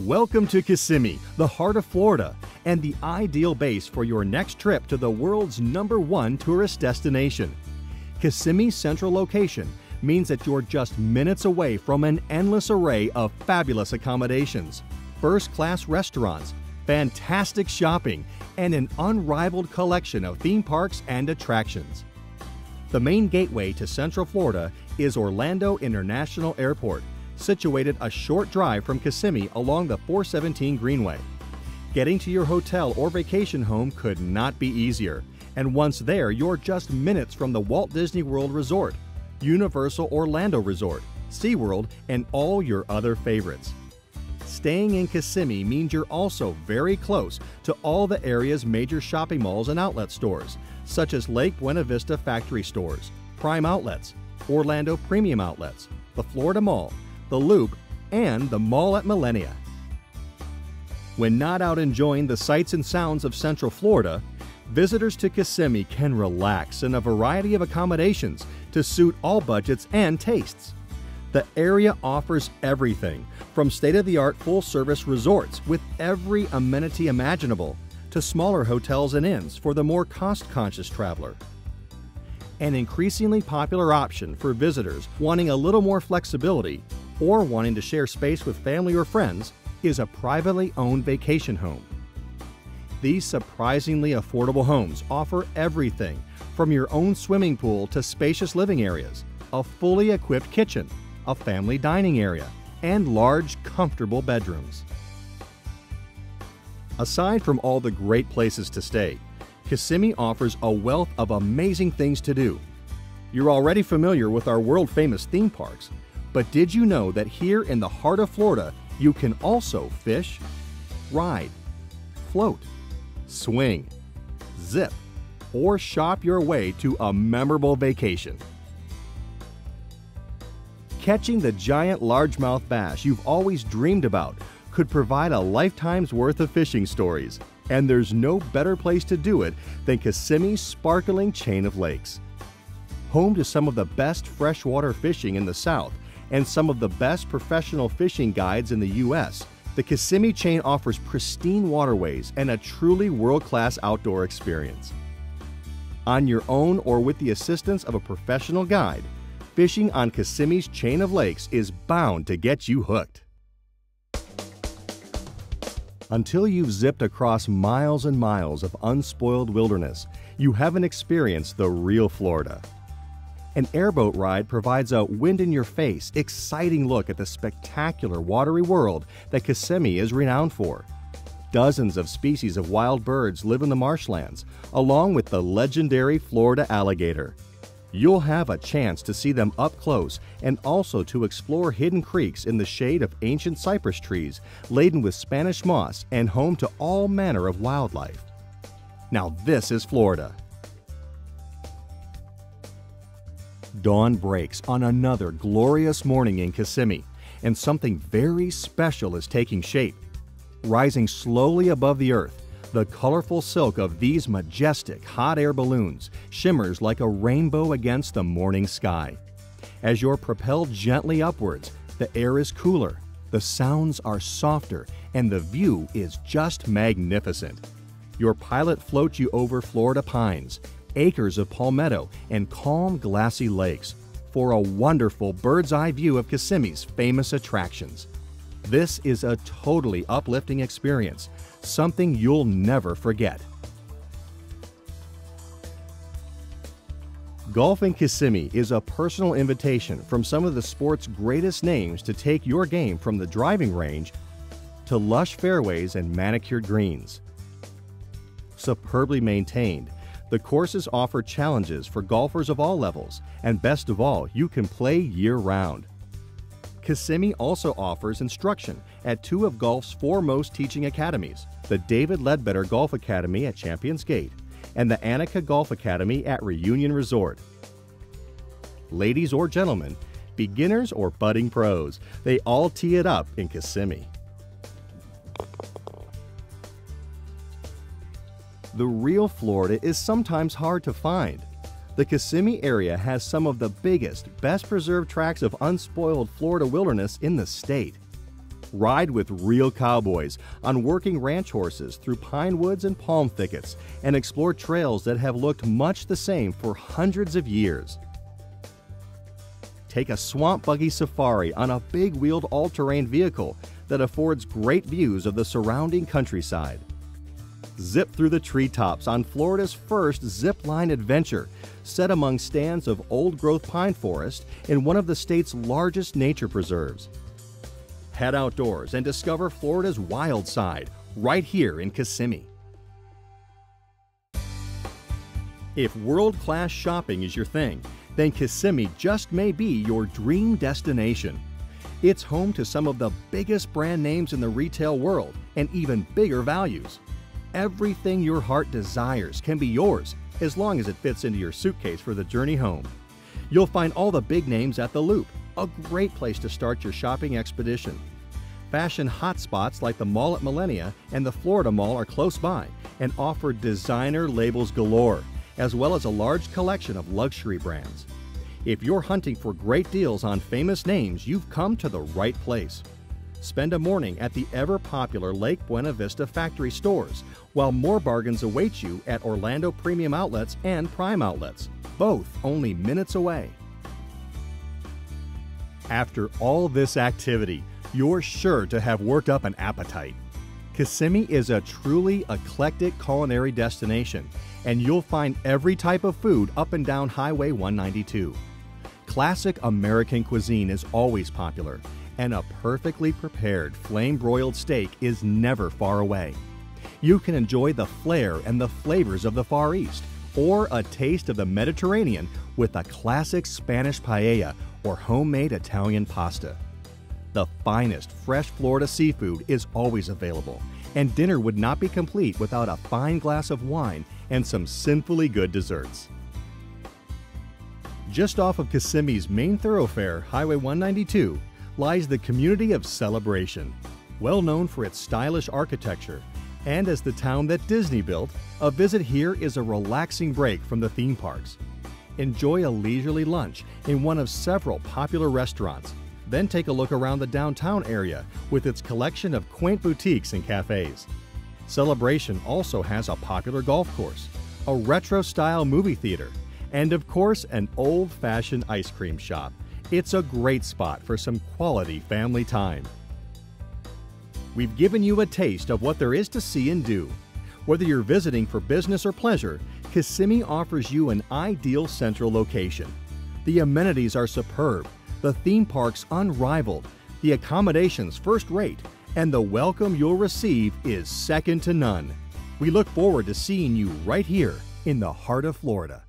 Welcome to Kissimmee, the heart of Florida, and the ideal base for your next trip to the world's #1 tourist destination. Kissimmee's central location means that you're just minutes away from an endless array of fabulous accommodations, first-class restaurants, fantastic shopping, and an unrivaled collection of theme parks and attractions. The main gateway to Central Florida is Orlando International Airport, situated a short drive from Kissimmee along the 417 Greenway. Getting to your hotel or vacation home could not be easier, and once there, you're just minutes from the Walt Disney World Resort, Universal Orlando Resort, SeaWorld, and all your other favorites. Staying in Kissimmee means you're also very close to all the area's major shopping malls and outlet stores, such as Lake Buena Vista Factory Stores, Prime Outlets, Orlando Premium Outlets, the Florida Mall, the Loop, and the Mall at Millenia. When not out enjoying the sights and sounds of Central Florida, visitors to Kissimmee can relax in a variety of accommodations to suit all budgets and tastes. The area offers everything from state-of-the-art full-service resorts with every amenity imaginable to smaller hotels and inns for the more cost-conscious traveler. An increasingly popular option for visitors wanting a little more flexibility or wanting to share space with family or friends is a privately owned vacation home. These surprisingly affordable homes offer everything from your own swimming pool to spacious living areas, a fully equipped kitchen, a family dining area, and large, comfortable bedrooms. Aside from all the great places to stay, Kissimmee offers a wealth of amazing things to do. You're already familiar with our world-famous theme parks, but did you know that here in the heart of Florida, you can also fish, ride, float, swing, zip, or shop your way to a memorable vacation? Catching the giant largemouth bass you've always dreamed about could provide a lifetime's worth of fishing stories, and there's no better place to do it than Kissimmee's sparkling chain of lakes. Home to some of the best freshwater fishing in the South and some of the best professional fishing guides in the U.S., the Kissimmee chain offers pristine waterways and a truly world-class outdoor experience. On your own or with the assistance of a professional guide, fishing on Kissimmee's chain of lakes is bound to get you hooked. Until you've zipped across miles and miles of unspoiled wilderness, you haven't experienced the real Florida. An airboat ride provides a wind-in-your-face, exciting look at the spectacular watery world that Kissimmee is renowned for. Dozens of species of wild birds live in the marshlands, along with the legendary Florida alligator. You'll have a chance to see them up close and also to explore hidden creeks in the shade of ancient cypress trees laden with Spanish moss and home to all manner of wildlife. Now this is Florida. Dawn breaks on another glorious morning in Kissimmee, and something very special is taking shape. Rising slowly above the earth, the colorful silk of these majestic hot air balloons shimmers like a rainbow against the morning sky. As you're propelled gently upwards, the air is cooler, the sounds are softer, and the view is just magnificent. Your pilot floats you over Florida pines, acres of palmetto, and calm, glassy lakes for a wonderful bird's-eye view of Kissimmee's famous attractions. This is a totally uplifting experience, something you'll never forget. Golf in Kissimmee is a personal invitation from some of the sport's greatest names to take your game from the driving range to lush fairways and manicured greens. Superbly maintained, the courses offer challenges for golfers of all levels, and best of all, you can play year-round. Kissimmee also offers instruction at two of golf's foremost teaching academies, the David Ledbetter Golf Academy at Champions Gate and the Annika Golf Academy at Reunion Resort. Ladies or gentlemen, beginners or budding pros, they all tee it up in Kissimmee. The real Florida is sometimes hard to find. The Kissimmee area has some of the biggest, best preserved tracts of unspoiled Florida wilderness in the state. Ride with real cowboys on working ranch horses through pine woods and palm thickets and explore trails that have looked much the same for hundreds of years. Take a swamp buggy safari on a big-wheeled all-terrain vehicle that affords great views of the surrounding countryside. Zip through the treetops on Florida's first zip-line adventure, set among stands of old-growth pine forest in one of the state's largest nature preserves. Head outdoors and discover Florida's wild side right here in Kissimmee. If world-class shopping is your thing, then Kissimmee just may be your dream destination. It's home to some of the biggest brand names in the retail world and even bigger values. Everything your heart desires can be yours as long as it fits into your suitcase for the journey home. You'll find all the big names at the Loop, a great place to start your shopping expedition. Fashion hotspots like the Mall at Millenia and the Florida Mall are close by and offer designer labels galore, as well as a large collection of luxury brands. If you're hunting for great deals on famous names, you've come to the right place. Spend a morning at the ever-popular Lake Buena Vista factory stores, while more bargains await you at Orlando Premium Outlets and Prime Outlets, both only minutes away. After all this activity, you're sure to have worked up an appetite. Kissimmee is a truly eclectic culinary destination, and you'll find every type of food up and down Highway 192. Classic American cuisine is always popular, and a perfectly prepared flame-broiled steak is never far away. You can enjoy the flair and the flavors of the Far East, or a taste of the Mediterranean with a classic Spanish paella or homemade Italian pasta. The finest fresh Florida seafood is always available, and dinner would not be complete without a fine glass of wine and some sinfully good desserts. Just off of Kissimmee's main thoroughfare, Highway 192, lies the community of Celebration. Well known for its stylish architecture, and as the town that Disney built, a visit here is a relaxing break from the theme parks. Enjoy a leisurely lunch in one of several popular restaurants, then take a look around the downtown area with its collection of quaint boutiques and cafes. Celebration also has a popular golf course, a retro-style movie theater, and of course an old-fashioned ice cream shop. It's a great spot for some quality family time. We've given you a taste of what there is to see and do. Whether you're visiting for business or pleasure, Kissimmee offers you an ideal central location. The amenities are superb, the theme parks unrivaled, the accommodations first-rate, and the welcome you'll receive is second to none. We look forward to seeing you right here in the heart of Florida.